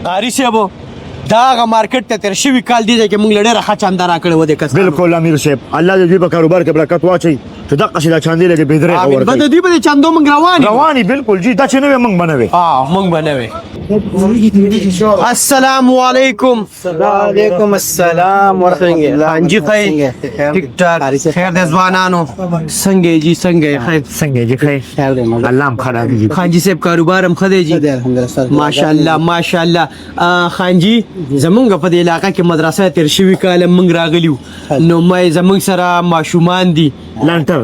قاری صاحب دا هغه مارکیټ ته تیر شوي کال دی چې موږ له ډېره ښه چانده راکړې وه دې کس بالکل امیر صاحب الله دې دوی په کاروبار کې برکت واچوي چې دقسې دا چاندې لږې بې درېغه به د ورکوي دوی په دې چاندو موږ روان یو رواني بالکل جی دا چې نه وي موږ به نه وي موږ به نه وي السلام علیکم وعلیکم السلام ورحمۃ اللہ. ہاں جی خیر ٹھیک ٹھاک خیر دے ځوانانو څنګه یې جی څنګه یې خیر څنګه جی خیر الله هم ښه راکړي جی خان جی صاحب کاروبار هم ښه دی جی ماشاءالله ماشاءالله خان جی زمونږ په دې علاقه کې مدرسه تیر شوي کال موږ راغلي وو نو مې زمونږ سره ماشومان دي لنټر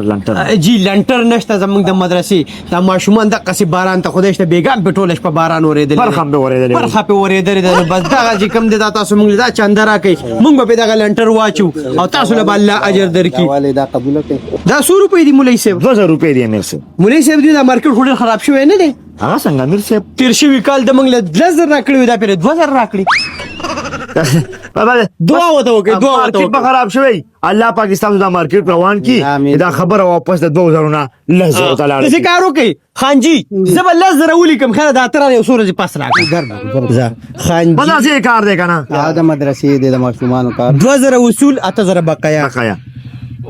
جی لنټر نشته زمونږ د مدرسې دا ماشومان دقسې باران ته خدای شته بیګان په ټوله شپه باران اورېدلی برخه هم به ورېدلې برخه پې ورېدلې ده نو بس دغه چې کوم دی دا تاسو موږ دا چانده راکړئ موږ به پې دغه لنټر واچو او تاسو له به الله اجر درکړي دا قبول کړئ. دا 100 روپۍ دي مولوي صاحب 2000 روپۍ دي امیر صاحب مولوي صاحب دې دا مارکیټ خو ډېر خراب شوی نه دی هغه څنګه امیر صاحب تیر شوي کال د موږ له 10,000 راکړي وي دا پرې 2,000 راکړي دعا ورته وکړئ دعا ورته مارکیټ به وکړئ خراب شوی الله پاک ستاسو دا مارکیټ روان کی دا خبره واپس د 2000 نه 10,000 ته لاړه داسې کار وکړئ خان جي زه به 10,000 ولیکم خیر دا اتره یو څو ورځې پس راکړه خان بس جي داسې کار دی که نه دا د مدرسې د ماشومانو کار 2,000 وصول 8,000 بقایا بقایا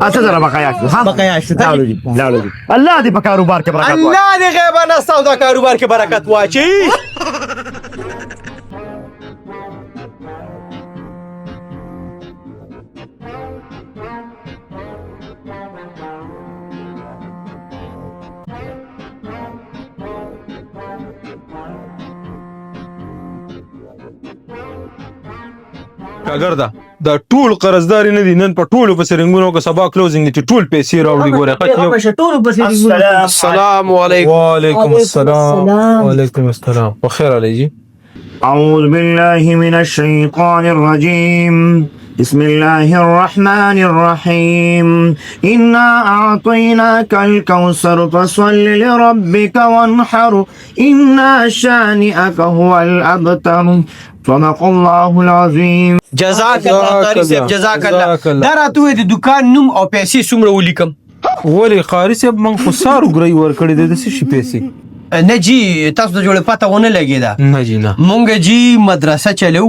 8000 بقایا ها بقایا شته لاړو جی لاړو جی الله دې په کاروبار کې برکت واچوي الله دې غیبانه ستاسو دا کاروبار کې برکت واچوي اگر دا ټول قرضداري نه دي نن په ټولو په سرنګونو کې سبا کلوزینګ دي ټول پیسې راوړي ګوره السلام علیکم وعلیکم السلام وعلیکم السلام بخیر علی جی أعوذ بالله من الشيطان الرجيم بسم الله الرحمن الرحيم إنا أعطيناك الكوثر فصل لربك وانحر إن شانئك هو الأبتر صدق الله العظيم جزاک الله قاری صاحب جزاک الله دا راته وې د دکان نوم او پیسې څومره ولیکم ولی قاری صاحب من خو سارو ګرای ورکړی د څه شي پیسې نه جی تاسو ته جوړه پته ونه لګېده نه جی نه مونږ جی مدرسه چلو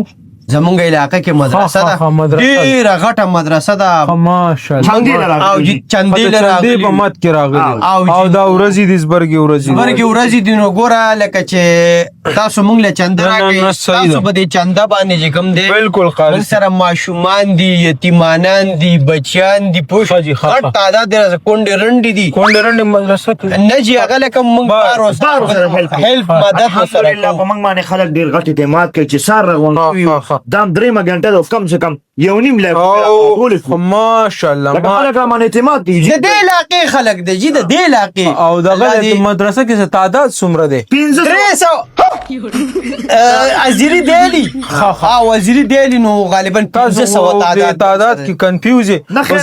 زمونږ علاقه کې مدرسه ده ډېره غټه مدرسه ده ماشاءالله او جی چندې چندې په مات کې راغلي او دا ورځې د زبرګي ورځې دي نو ګوره لکه چې تاسو مونږ له چنده راکړئ تاسو به دې چنده باندې چې کوم دی بالکل قاری مونږ سره ماشومان دي یتیمانان دي بچیان دي پوه غټ تعداد دی کونډې رنډې دي کونډې رنډې مدرسه کې نه جی هغه لکه مونږ کار هیلپ مدد ورسره الحمدلله په موږ باندې خلک ډېر غټ اعتماد کوي چې سار روان دام درېیمه ګنټه ده کم سے کم یو نیم لا ماشاءالله لکه خلک را باندې اعتماد کوي د دې علاقې خلک دی جی د دې علاقې او دغه مدرسه کې تعداد څومره دی 300 وزیری دیلی وزیری دیلی نو غالبا 500 تعداد کې کنفیوز او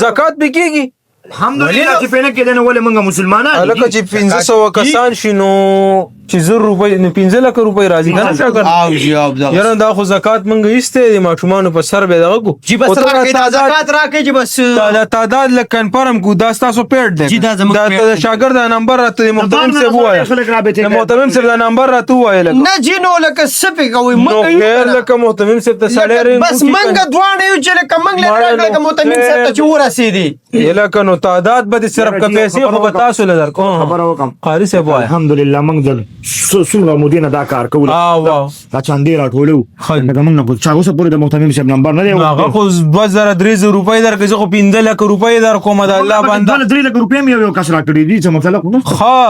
زکات به کیږي الحمدلله چې پینه کې نه ولې موږ مسلمانان لکه چې 500 کسان شینو چې 100 روپۍ نه 15 لک روپۍ راځي کنه شکر او جواب دا یاره دا خو زکات مونږ ایسته د ماشومان په سر به دغه کو جی بس راکې دا زکات راکې جی بس دا تعداد لک کنفرم کو دا تاسو پیډ دی جی دا زموږ دا شاګرد دا نمبر راته محترم سے وایي د محترم سے دا نمبر راته وایي لکه نه جی نو لکه سپی کوي مونږ غیر لکه محترم سے ته سالری بس مونږ دواړه یو چې لکه مونږ لکه محترم سے ته چور رسیدي لکه نو تعداد به صرف ک پیسې خو تاسو لدر کو خبر وکم قاری سے وایي الحمدلله موږ څومره مودې نه دا کار کوو واو دا چاندې راټولو لکه موږ نه پوه چا اوسه پورې د محترم صاحب نمبر نه دی هغه خو 2300 روپۍ درکې خو 15 لک روپۍ در کوم د الله باندې 3 لک روپۍ مې یو کس راکړي دي چې مطلب نو ها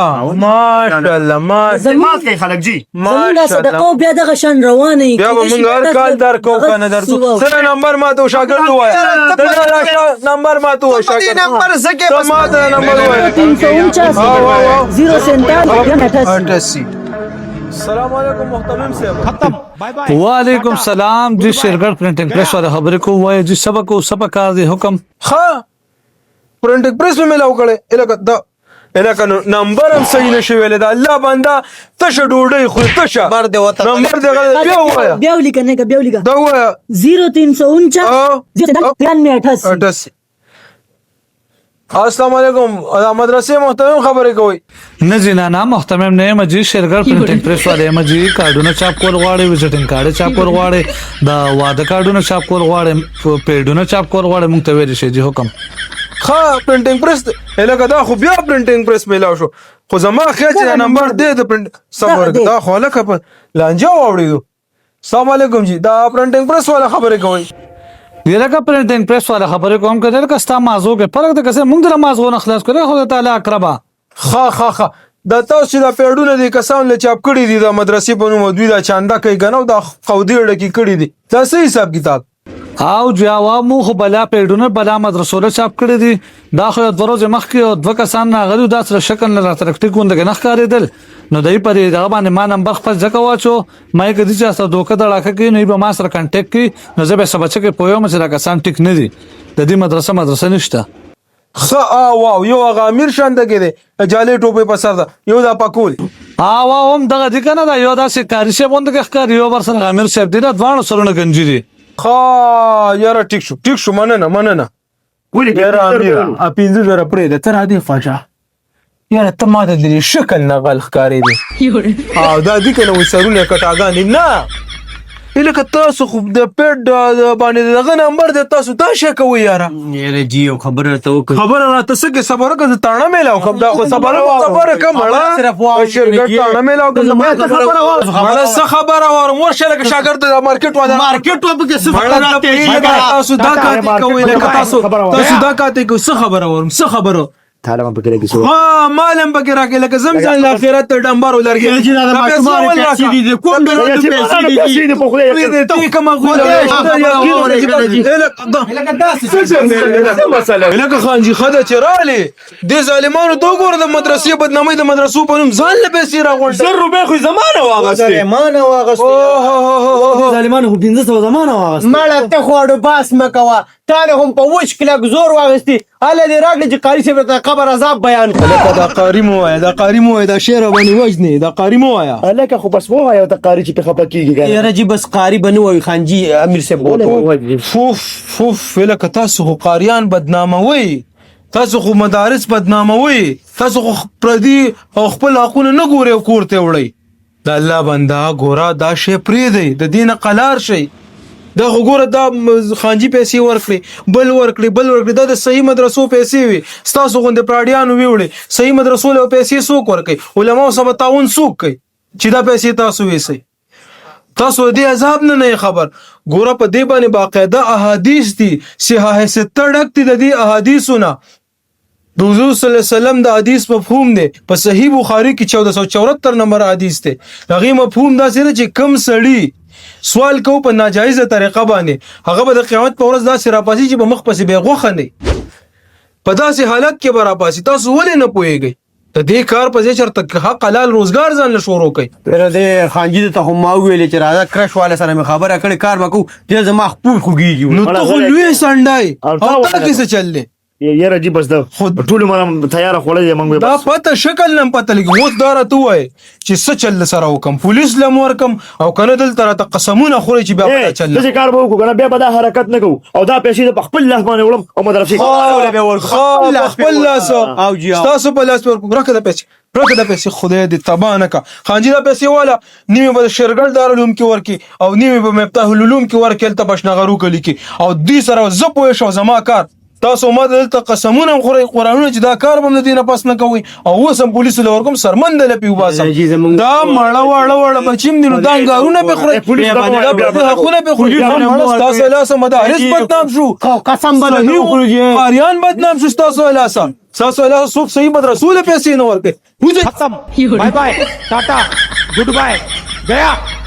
ماشاءالله مات کوي خلک جی زمونږ صدقه بیا دغه شان روانه بیا به موږ هر کال درکو کنه درکو سره نمبر ما ته شاګرد وایا ته نمبر ما ته شاګرد نمبر سکه بس ما ته نمبر وایا 349 السلام علیکم محترم صاحب ختم بای بای وعلیکم السلام جی شیرګر پرنټینګ پریس والے خبرې کو وای جی سبق او سبق کار دی حکم ها پرنټینګ پریس مې ملاو کړي الکه دا الکه نمبر هم صحیح نشي ویل دا الله بندا تشه ډوډۍ خو تشه نمبر دی وته نمبر دی بیا وایا بیا ولیکنه کا بیا ولیکا دا وایا 0349 9388 88 السلام علیکم مدرسې محترم خبرې کوي نه جنانا محترم نه یم جی شیرګر پرنټینګ پریس والے یم جی کارډونه چاپ کول غواړي وزټینګ کارت چاپ کول غواړي دا واده کارډونه چاپ کول غواړي پیډونه چاپ کول غواړي مونږ ته ویل شي جی حکم ها پرنټینګ پریس الکه دا خو بیا پرنټینګ پریس میلاو شو خو زما خیال چې نمبر دې د پرنټ صبر دا خو لکه په لانجه واوړېدو السلام علیکم جی دا پرنټینګ پریس والا خبرې کوي لکه پرنټینګ پریس والا خبرې کوم کړه لکه ستا مازو کې فرق د کسه مونږ د مازو نه خلاص کړو خدای تعالی اقربا ها دا تاسو چې دا پیډونه دي کسان له چاپ کړي دي د مدرسې په نوم دوی دا چاندا کوي غنو دا قودي ډکی کړي دي دا صحیح حساب کتاب او جواب مو خو بلا پیډونه بلا مدرسو له چاپ کړی دي دا خو د ورځې مخکې او دوه کسان راغلي دا سره شکل نه راټکټي کوند نه ښکارېدل نو دای پرې دا باندې ما نمبر خپل ځکه واچو مې کدي چې تاسو دوکه دړه کوي نه به ما سره کانټیکټ کوي نو زه به سبا چې پویو مې دا کسان ټیک نه دي د دې مدرسه نشته واو یو هغه امیر شانده کې دی جالي ټوپې په سر ده یو دا پکول هم دغه دي کنه دا یو دا سکاري شه بوند کې ښکار یو ور سره امیر صاحب دی دا دوه سرونه گنجي دي یاره ټیک شو مننه ولې یاره امیر اپینځه زره پرې ده تر دې فاجا یاره ته ما د دې شکل نه غل ښکارې دي او دا دي کنه وسرونه کټاګان نه الکه تاسو خو د پیډ باندې دغه نمبر د تاسو دا شي کوي یاره یاره جی یو خبره ته وکړه خبره راته څه صبر وکړه تاڼه میلاو کوم دا خو صبر کوم مړه شرکت تاڼه میلاو کوم مړه څه خبره ور ورشه لکه شاګرد د مارکیټ واده مارکیټ په کې څه تاسو دا کاته کوي لکه تاسو دا کاته کوي څه خبره ورم څه خبره تعالی من پکې کې مالم پکې راکې لکه زمزم د اخرت ته ډمبر ولرګي چې دا ماشومان پیسې دي کوم ډول پیسې دي ته کوم غوړې لکه خانجي خدای چې رالي د ظالمانو تو ګور د مدرسې بدنامي د مدرسو په نوم ځان له پیسې راغونډ 100 روپے خو زمانه واغسته ظالمانو خو 1500 زمانه واغسته مړه ته خوړو باس مکوا تاله هم په وښ کله زور واغستی اله دې راغلی چې قاری شه ته خبر عذاب بیان لکه دا قاری مو وای دا شعر باندې وجنی دا قاری مو وای الکه خو بس وای او ته قاری چې په خپه کیږي یاره جی بس قاری بنو وای خانجی امیر سے بوته فوف لکه تاسو خو قاریان بدناموي تاسو خو مدارس بدناموي تاسو خو پردي او خپل حقونه نه ګوري او کوړته وړي د الله بندا ګورا دا شی پری دی د دینه قلار شي دا وګوره دا خانجي پیسې ورکړي بل ورکړي دا د صحیح مدرسو پیسې وي تاسو غوند پراډیانو ویوړي صحیح مدرسو له پیسې سوق ورکړي علماء سم تعاون سوق کوي چې دا پیسې تاسو وېسي تاسو دې عذاب نه خبر ګوره په دې باندې باقاعده احادیث دي صحاح ست ډک دي د دې احادیثونه د حضور صلی الله علیه وسلم د حدیث مفهوم دی په صحیح بخاری کې 1474 نمبر حدیث دی هغه مفهوم دا سره چې کم سړی سوال کو په ناجایزه طریقه باندې هغه به د قیامت په ورځ داسې راپاسي چې په مخ پسې به غوخه نه په داسې حالت کې به راپاسي تاسو ولې نه پوهیږئ د دې کار په ځای چرته حق حلال روزګار ځان له شروع کړئ پر دې خانجی ته هم ما ویلې چې راځه کرش والے سره مې خبره کړې کار وکړو دې زما خپل خوږیږي نو ته خو لوی سنډای او تا کیسه چللې یاره جی بس دا ټول مونږ تیار خولې مونږ دا پته شکل نه پته لګي اوس دارا ته وای چې څه چل سره وکم پولیس لم ورکم او کنه دل تر ته قسمونه خوري چې بیا پته چل څه کار به وکړو بیا به دا حرکت نه کوو او دا پیسې په خپل لاس باندې وړم او مدرسې خپل لاس او جی تاسو په لاس ورکو راکړه د پیسې خدای دې تبانه کا خانجی دا پیسې والا نیمه به شرګل دارالعلوم کې ورکی او نیمه به مفتاح العلوم کې ورکی تل بشنغرو کلی کې او دې سره زپو شو زما کار تاسو ما دلته قسمونه خوري قرانونه چې دا کار بم دینه پس نه کوي او وسم پولیس له ورکم سرمند له پیو باسم دا مړه واړه بچیم دي نو دا ګارونه په خوري پولیس دا حقونه په خوري تاسو لاسه مدارس بدنام شو قسم بنو قاریان بدنام شو تاسو لاسه څوک صحیح مدرسو له پیسې نه ورکي खत्म bye bye tata good bye गया